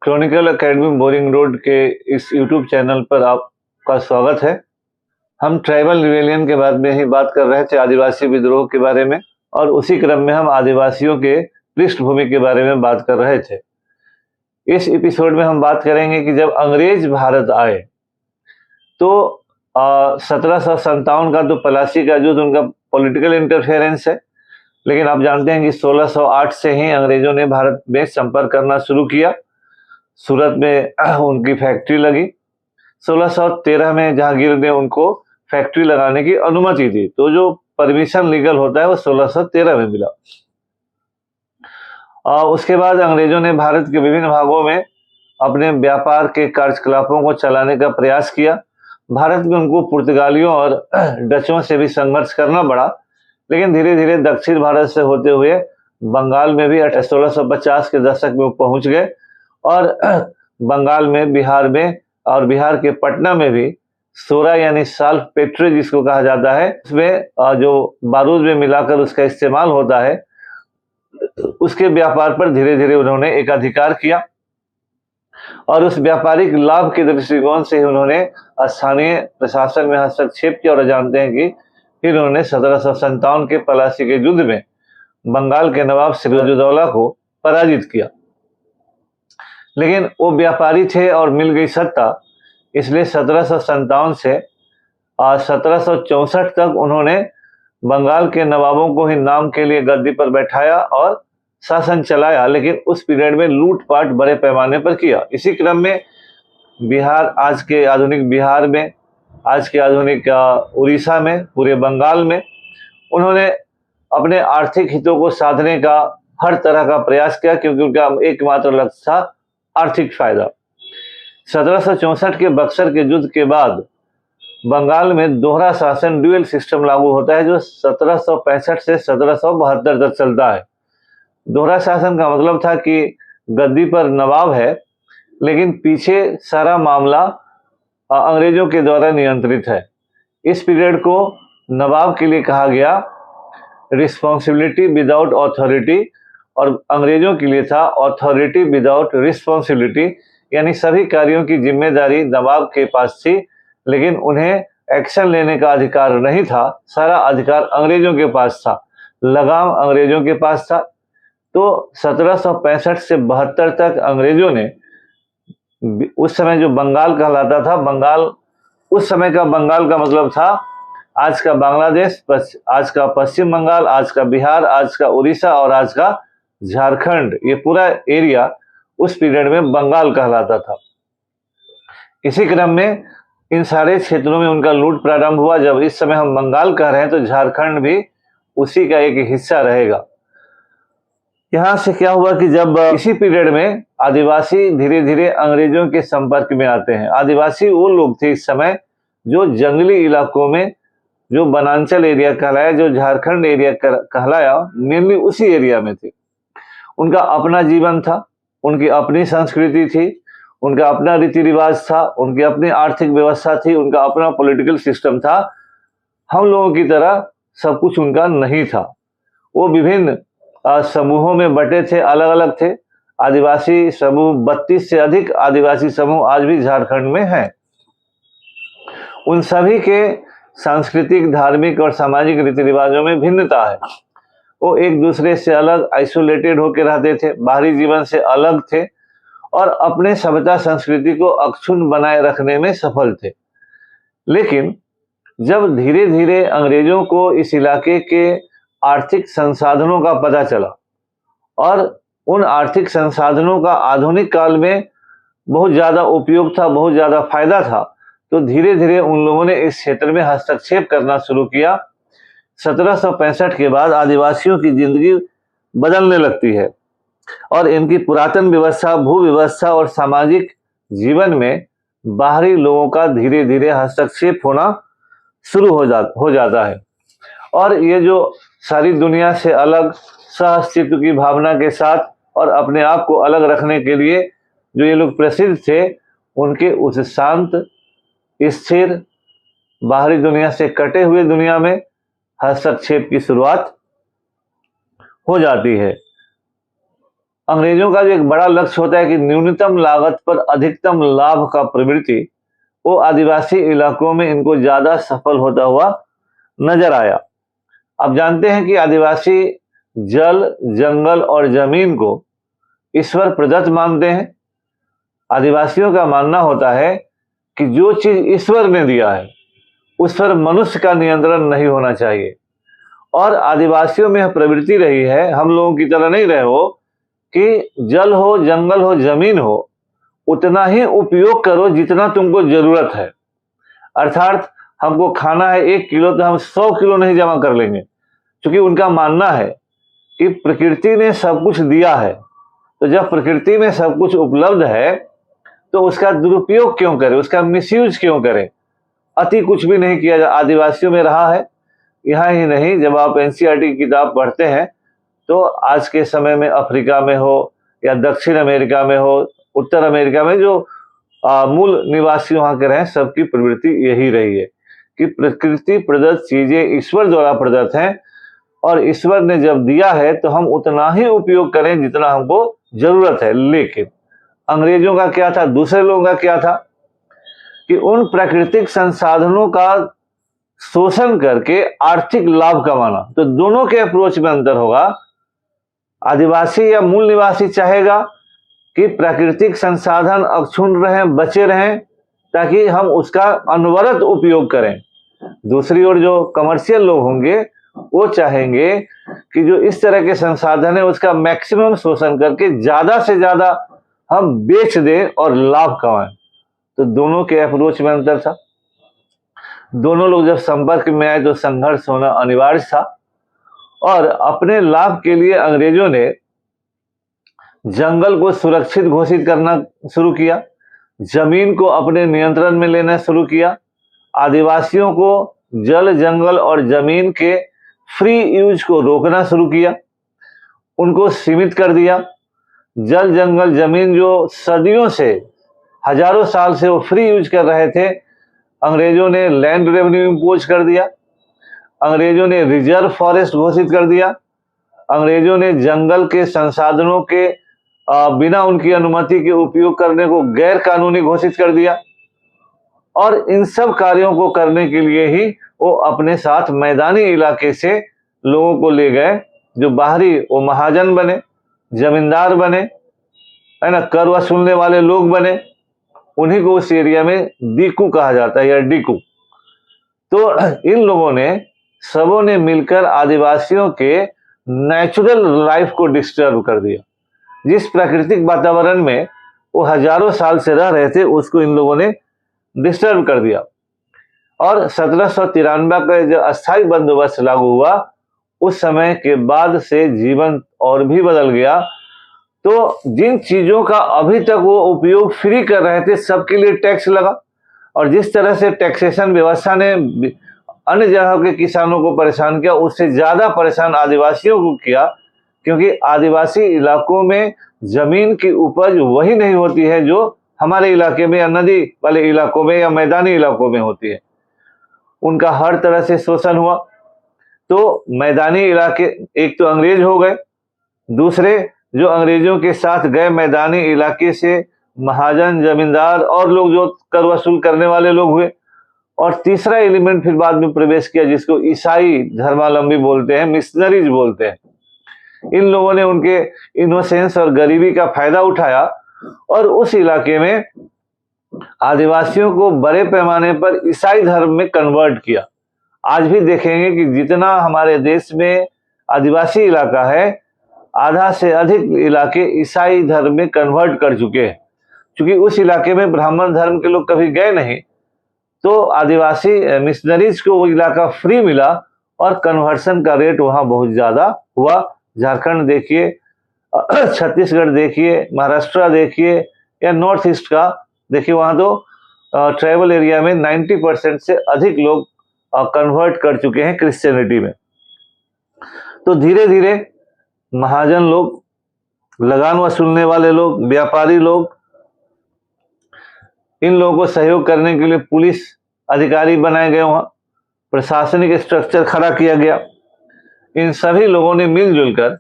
Chronicle academy boring road के इस YouTube channel पर आपका स्वागत है। हम ट्राइबल रिवेलियन के बारे में ही बात कर रहे थे, आदिवासी विद्रोह के बारे में, और उसी क्रम में हम आदिवासियों के पृष्ठभूमि के बारे में बात कर रहे थे। इस एपिसोड में हम बात करेंगे कि जब अंग्रेज भारत आए तो 1757 का तो पलासी का युद्ध उनका पॉलिटिकल इंटरफेरेंस है, लेकिन आप जानते हैं कि 1608 से ही अंग्रेजों ने भारत में संपर्क करना शुरू किया। सूरत में उनकी फैक्ट्री लगी। 1613 में जहांगीर ने उनको फैक्ट्री लगाने की अनुमति दी, तो जो परमिशन लीगल होता है वो 1613 में मिला। उसके बाद अंग्रेजों ने भारत के विभिन्न भागों में अपने व्यापार के कार्यकलापों को चलाने का प्रयास किया। भारत में उनको पुर्तगालियों और डचों से भी संघर्ष करना पड़ा, लेकिन धीरे धीरे दक्षिण भारत से होते हुए बंगाल में भी 1650 के दशक में पहुंच गए और बंगाल में, बिहार में और बिहार के पटना में भी सोरा यानी साल्फ पेट्रे जिसको कहा जाता है, उसमें जो बारूद में मिलाकर उसका इस्तेमाल होता है, उसके व्यापार पर धीरे धीरे उन्होंने एकाधिकार किया और उस व्यापारिक लाभ के दृष्टिकोण से उन्होंने स्थानीय प्रशासन में हस्तक्षेप किया। और जानते हैं कि फिर उन्होंने 1757 के पलासी के युद्ध में बंगाल के नवाब सिराजुद्दौला को पराजित किया। लेकिन वो व्यापारी थे और मिल गई सत्ता, इसलिए 1757 से 1764 तक उन्होंने बंगाल के नवाबों को ही नाम के लिए गद्दी पर बैठाया और शासन चलाया, लेकिन उस पीरियड में लूटपाट बड़े पैमाने पर किया। इसी क्रम में बिहार, आज के आधुनिक बिहार में, आज के आधुनिक उड़ीसा में, पूरे बंगाल में उन्होंने अपने आर्थिक हितों को साधने का हर तरह का प्रयास किया, क्योंकि उनका एकमात्र लक्ष्य था आर्थिक फायदा। 1764 के बक्सर के युद्ध के बाद बंगाल में दोहरा शासन, ड्यूअल सिस्टम लागू होता है, जो 1765 से 1772 तक चलता है। दोहरा शासन का मतलब था कि गद्दी पर नवाब है, लेकिन पीछे सारा मामला अंग्रेजों के द्वारा नियंत्रित है। इस पीरियड को नवाब के लिए कहा गया रिस्पॉन्सिबिलिटी विदाउट ऑथोरिटी, और अंग्रेजों के लिए था अथॉरिटी विदाउट रिस्पॉन्सिबिलिटी, यानी सभी कार्यों की जिम्मेदारी नवाब के पास थी, लेकिन उन्हें एक्शन लेने का अधिकार नहीं था। सारा अधिकार अंग्रेजों के पास था, लगाम अंग्रेजों के पास था। तो 1765 से 72 तक अंग्रेजों ने, उस समय जो बंगाल कहलाता था, बंगाल उस समय का बंगाल का मतलब था आज का बांग्लादेश, आज का पश्चिम बंगाल, आज का बिहार, आज का उड़ीसा और आज का झारखंड, ये पूरा एरिया उस पीरियड में बंगाल कहलाता था। इसी क्रम में इन सारे क्षेत्रों में उनका लूट प्रारंभ हुआ। जब इस समय हम बंगाल कह रहे हैं तो झारखंड भी उसी का एक हिस्सा रहेगा। यहाँ से क्या हुआ कि जब इसी पीरियड में आदिवासी धीरे धीरे अंग्रेजों के संपर्क में आते हैं। आदिवासी वो लोग थे इस समय जो जंगली इलाकों में, जो वनांचल एरिया कहलाया, जो झारखंड एरिया कहलाया, मेनली उसी एरिया में थे। उनका अपना जीवन था, उनकी अपनी संस्कृति थी, उनका अपना रीति रिवाज था, उनकी अपनी आर्थिक व्यवस्था थी, उनका अपना पॉलिटिकल सिस्टम था। हम लोगों की तरह सब कुछ उनका नहीं था। वो विभिन्न समूहों में बटे थे, अलग अलग थे। आदिवासी समूह 32 से अधिक आदिवासी समूह आज भी झारखंड में हैं। उन सभी के सांस्कृतिक, धार्मिक और सामाजिक रीति रिवाजों में भिन्नता है। वो एक दूसरे से अलग, आइसोलेटेड होकर रहते थे, बाहरी जीवन से अलग थे और अपने सभ्यता संस्कृति को अक्षुण्ण बनाए रखने में सफल थे। लेकिन जब धीरे धीरे अंग्रेजों को इस इलाके के आर्थिक संसाधनों का पता चला और उन आर्थिक संसाधनों का आधुनिक काल में बहुत ज़्यादा उपयोग था, बहुत ज़्यादा फायदा था, तो धीरे धीरे उन लोगों ने इस क्षेत्र में हस्तक्षेप करना शुरू किया। 1765 के बाद आदिवासियों की जिंदगी बदलने लगती है और इनकी पुरातन व्यवस्था, भू व्यवस्था और सामाजिक जीवन में बाहरी लोगों का धीरे धीरे हस्तक्षेप होना शुरू हो जाता है। और ये जो सारी दुनिया से अलग, सह अस्तित्व की भावना के साथ और अपने आप को अलग रखने के लिए जो ये लोग प्रसिद्ध थे, उनके उस शांत, स्थिर, बाहरी दुनिया से कटे हुए दुनिया में हस्तक्षेप की शुरुआत हो जाती है। अंग्रेजों का जो एक बड़ा लक्ष्य होता है कि न्यूनतम लागत पर अधिकतम लाभ का प्रवृत्ति, वो आदिवासी इलाकों में इनको ज्यादा सफल होता हुआ नजर आया। आप जानते हैं कि आदिवासी जल, जंगल और जमीन को ईश्वर प्रदत्त मानते हैं। आदिवासियों का मानना होता है कि जो चीज ईश्वर ने दिया है उस पर मनुष्य का नियंत्रण नहीं होना चाहिए। और आदिवासियों में यह प्रवृत्ति रही है, हम लोगों की तरह नहीं रहे हो, कि जल हो, जंगल हो, जमीन हो, उतना ही उपयोग करो जितना तुमको जरूरत है। अर्थात हमको खाना है 1 किलो तो हम 100 किलो नहीं जमा कर लेंगे, क्योंकि उनका मानना है कि प्रकृति ने सब कुछ दिया है, तो जब प्रकृति में सब कुछ उपलब्ध है तो उसका दुरुपयोग क्यों करें, उसका मिसयूज क्यों करें। अति कुछ भी नहीं किया आदिवासियों में रहा है। यहाँ ही नहीं, जब आप एनसीईआरटी की किताब पढ़ते हैं तो आज के समय में अफ्रीका में हो या दक्षिण अमेरिका में हो, उत्तर अमेरिका में जो मूल निवासी वहां के रहे, सबकी प्रवृत्ति यही रही है कि प्रकृति प्रदत्त चीजें ईश्वर द्वारा प्रदत्त हैं, और ईश्वर ने जब दिया है तो हम उतना ही उपयोग करें जितना हमको जरूरत है। लेकिन अंग्रेजों का क्या था, दूसरे लोगों का क्या था कि उन प्राकृतिक संसाधनों का शोषण करके आर्थिक लाभ कमाना। तो दोनों के अप्रोच में अंतर होगा। आदिवासी या मूल निवासी चाहेगा कि प्राकृतिक संसाधन अक्षुण्ण रहें, बचे रहें, ताकि हम उसका अनवरत उपयोग करें। दूसरी ओर जो कमर्शियल लोग होंगे वो चाहेंगे कि जो इस तरह के संसाधन है उसका मैक्सिमम शोषण करके ज्यादा से ज्यादा हम बेच दें और लाभ कमाएं। तो दोनों के अप्रोच में अंतर था। दोनों लोग जब संपर्क में आए तो संघर्ष होना अनिवार्य था, और अपने लाभ के लिए अंग्रेजों ने जंगल को सुरक्षित घोषित करना शुरू किया, जमीन को अपने नियंत्रण में लेना शुरू किया, आदिवासियों को जल, जंगल और जमीन के फ्री यूज को रोकना शुरू किया, उनको सीमित कर दिया। जल, जंगल, जमीन जो सदियों से, हजारों साल से वो फ्री यूज कर रहे थे, अंग्रेजों ने लैंड रेवेन्यू इम्पोज कर दिया, अंग्रेजों ने रिजर्व फॉरेस्ट घोषित कर दिया, अंग्रेजों ने जंगल के संसाधनों के बिना उनकी अनुमति के उपयोग करने को गैर कानूनी घोषित कर दिया। और इन सब कार्यों को करने के लिए ही वो अपने साथ मैदानी इलाके से लोगों को ले गए, जो बाहरी वो महाजन बने, जमींदार बने, है ना, कर वसूलने वाले लोग बने, उन्हीं को उस एरिया में दीकू कहा जाता है या डीकू। तो इन लोगों ने, सबों ने मिलकर आदिवासियों के नेचुरल लाइफ को डिस्टर्ब कर दिया। जिस प्राकृतिक वातावरण में वो हजारों साल से रह रहे थे उसको इन लोगों ने डिस्टर्ब कर दिया। और 1793 का जो अस्थायी बंदोबस्त लागू हुआ, उस समय के बाद से जीवन और भी बदल गया। तो जिन चीजों का अभी तक वो उपयोग फ्री कर रहे थे सबके लिए टैक्स लगा, और जिस तरह से टैक्सेशन व्यवस्था ने अन्य जगह के किसानों को परेशान किया, उससे ज्यादा परेशान आदिवासियों को किया, क्योंकि आदिवासी इलाकों में जमीन की उपज वही नहीं होती है जो हमारे इलाके में या नदी वाले इलाकों में या मैदानी इलाकों में होती है। उनका हर तरह से शोषण हुआ। तो मैदानी इलाके, एक तो अंग्रेज हो गए, दूसरे जो अंग्रेजों के साथ गए मैदानी इलाके से महाजन, जमींदार और लोग जो कर वसूल करने वाले लोग हुए, और तीसरा एलिमेंट फिर बाद में प्रवेश किया जिसको ईसाई धर्मावलंबी बोलते हैं, मिशनरीज बोलते हैं। इन लोगों ने उनके इनोसेंस और गरीबी का फायदा उठाया और उस इलाके में आदिवासियों को बड़े पैमाने पर ईसाई धर्म में कन्वर्ट किया। आज भी देखेंगे कि जितना हमारे देश में आदिवासी इलाका है, आधा से अधिक इलाके ईसाई धर्म में कन्वर्ट कर चुके हैं। क्योंकि उस इलाके में ब्राह्मण धर्म के लोग कभी गए नहीं, तो आदिवासी मिशनरीज को वो इलाका फ्री मिला और कन्वर्सन का रेट वहां बहुत ज्यादा हुआ। झारखंड देखिए, छत्तीसगढ़ देखिए, महाराष्ट्र देखिए, या नॉर्थ ईस्ट का देखिए, वहां तो ट्राइबल एरिया में 90% से अधिक लोग कन्वर्ट कर चुके हैं क्रिश्चियनिटी में। तो धीरे धीरे महाजन लोग, लगान वसूलने वाले लोग, व्यापारी लोग, इन लोगों को सहयोग करने के लिए पुलिस अधिकारी बनाए गए, वहां प्रशासनिक स्ट्रक्चर खड़ा किया गया। इन सभी लोगों ने मिलजुल कर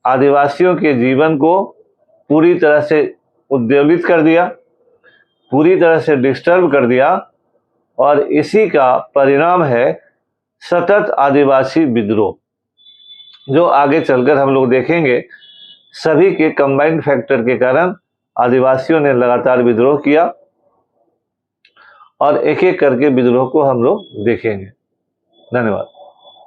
आदिवासियों के जीवन को पूरी तरह से उद्वेलित कर दिया, पूरी तरह से डिस्टर्ब कर दिया, और इसी का परिणाम है सतत आदिवासी विद्रोह, जो आगे चलकर हम लोग देखेंगे। सभी के कंबाइंड फैक्टर के कारण आदिवासियों ने लगातार विद्रोह किया, और एक एक करके विद्रोह को हम लोग देखेंगे। धन्यवाद।